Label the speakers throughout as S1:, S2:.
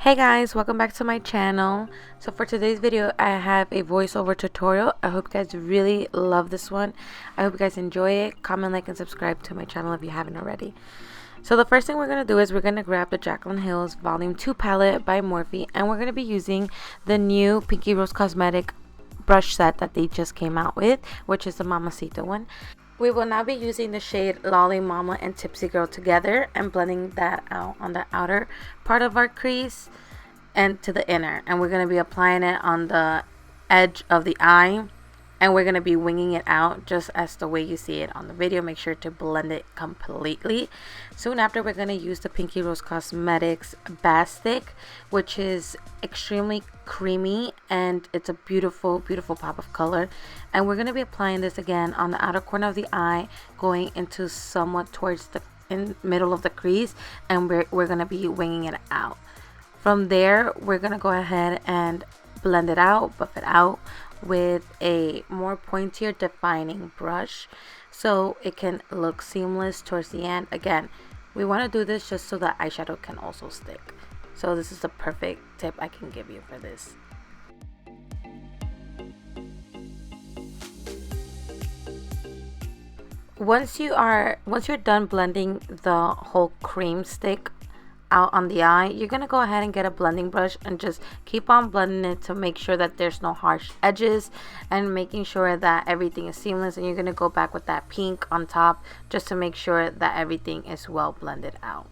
S1: Hey guys, welcome back to my channel. So for today's video I have a voiceover tutorial. I hope you guys really love this one. I hope you guys enjoy it. Comment, like, and subscribe to my channel if you haven't already. So the first thing we're going to do is we're going to grab the HandHeld Volume 2 palette by Morphe, and we're going to be using the new pinkyrosecosmetics brush set that they just came out with, which is the Mamacita one. We will now be using the shade Lolly Mama and Tipsy Girl together and blending that out on the outer part of our crease and to the inner. And we're going to be applying it on the edge of the eye. And we're going to be winging it out just as the way you see it on the video. Make sure to blend it completely. Soon after, we're going to use the pinkyrosecosmetics Bass Stick, which is extremely creamy and it's a beautiful pop of color. And we're going to be applying this again on the outer corner of the eye, going into somewhat towards the middle of the crease, and we're going to be winging it out. From there, we're going to go ahead and blend it out, buff it out with a more pointier defining brush so it can look seamless towards the end. Again, we want to do this just so the eyeshadow can also stick. So this is the perfect tip I can give you for this. Once you're done blending the whole cream stick out on the eye, you're gonna go ahead and get a blending brush and just keep on blending it to make sure that there's no harsh edges and making sure that everything is seamless. And you're gonna go back with that pink on top just to make sure that everything is well blended out.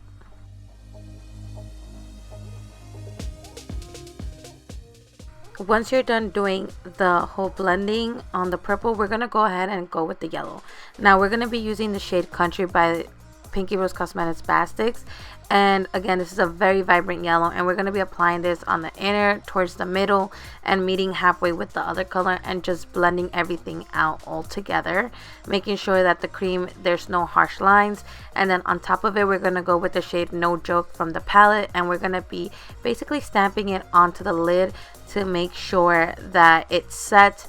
S1: Once you're done doing the whole blending on the purple, we're gonna go ahead and go with the yellow. Now we're gonna be using the shade Country by pinkyrosecosmetics Bass Sticks, and again, this is a very vibrant yellow, and we're going to be applying this on the inner towards the middle and meeting halfway with the other color and just blending everything out all together, making sure that the cream, there's no harsh lines. And then on top of it, we're going to go with the shade No Joke from the palette, and we're going to be basically stamping it onto the lid to make sure that it's set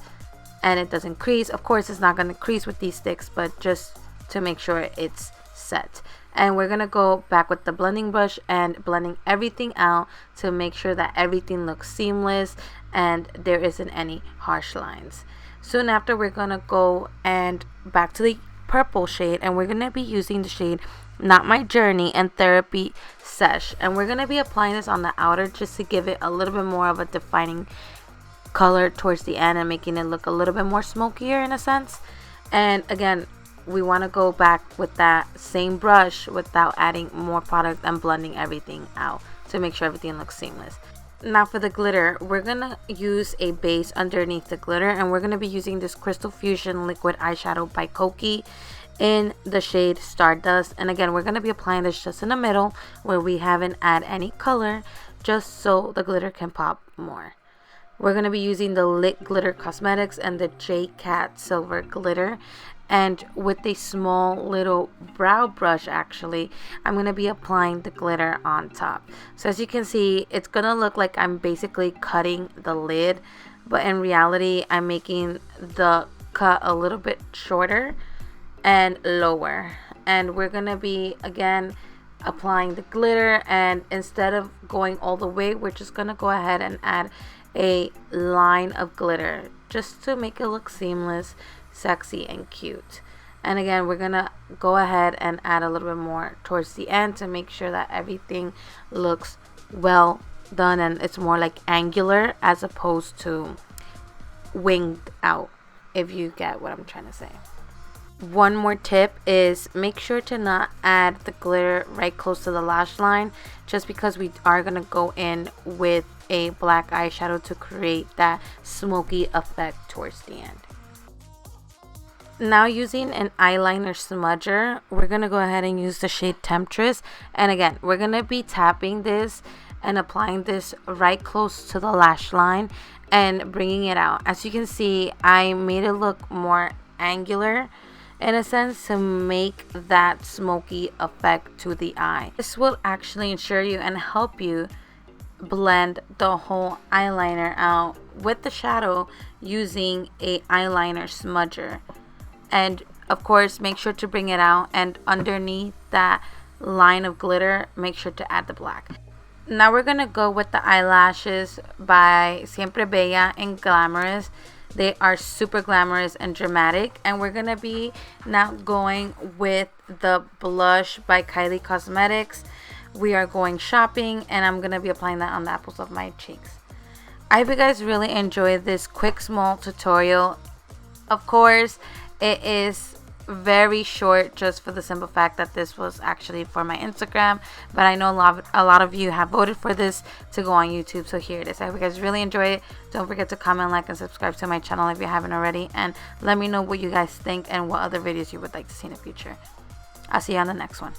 S1: and it doesn't crease. Of course, it's not going to crease with these sticks, but just to make sure it's set. And we're gonna go back with the blending brush and blending everything out to make sure that everything looks seamless and there isn't any harsh lines. Soon after, we're gonna go and back to the purple shade, and we're gonna be using the shade Not My Journey and Therapy Sesh, and we're gonna be applying this on the outer just to give it a little bit more of a defining color towards the end and making it look a little bit more smokier in a sense. And again, we want to go back with that same brush without adding more product and blending everything out to make sure everything looks seamless. Now for the glitter, we're going to use a base underneath the glitter, and we're going to be using this Crystal Fusion Liquid Eyeshadow by Koki in the shade Stardust. And again, we're going to be applying this just in the middle where we haven't added any color, just so the glitter can pop more. We're going to be using the Lit Glitter Cosmetics and the Jcatbeauty Silver Glitter. And with a small little brow brush, actually, I'm going to be applying the glitter on top. So as you can see, it's going to look like I'm basically cutting the lid, but in reality, I'm making the cut a little bit shorter and lower. And we're going to be, again, applying the glitter, and instead of going all the way, we're just going to go ahead and add a line of glitter just to make it look seamless, sexy, and cute. And again, we're gonna go ahead and add a little bit more towards the end to make sure that everything looks well done and it's more like angular as opposed to winged out, if you get what I'm trying to say. One more tip is make sure to not add the glitter right close to the lash line, just because we are going to go in with a black eyeshadow to create that smoky effect towards the end. Now using an eyeliner smudger, we're going to go ahead and use the shade Temptress, and again, we're going to be tapping this and applying this right close to the lash line and bringing it out. As you can see, I made it look more angular in a sense to make that smoky effect to the eye. This will actually ensure you and help you blend the whole eyeliner out with the shadow using a eyeliner smudger. And of course, make sure to bring it out, and underneath that line of glitter, make sure to add the black. Now we're gonna go with the eyelashes by In Glamorous. They are super glamorous and dramatic. And we're gonna be now going with the blush by Cosmetics. We are going shopping, and I'm gonna be applying that on the apples of my cheeks. I hope you guys really enjoyed this quick small tutorial. Of course, it is very short just for the simple fact that this was actually for my Instagram, but I know a lot of you have voted for this to go on YouTube, so here it is. I hope you guys really enjoy it. Don't forget to comment, like, and subscribe to my channel if you haven't already, and let me know what you guys think and what other videos you would like to see in the future. I'll see you on the next one.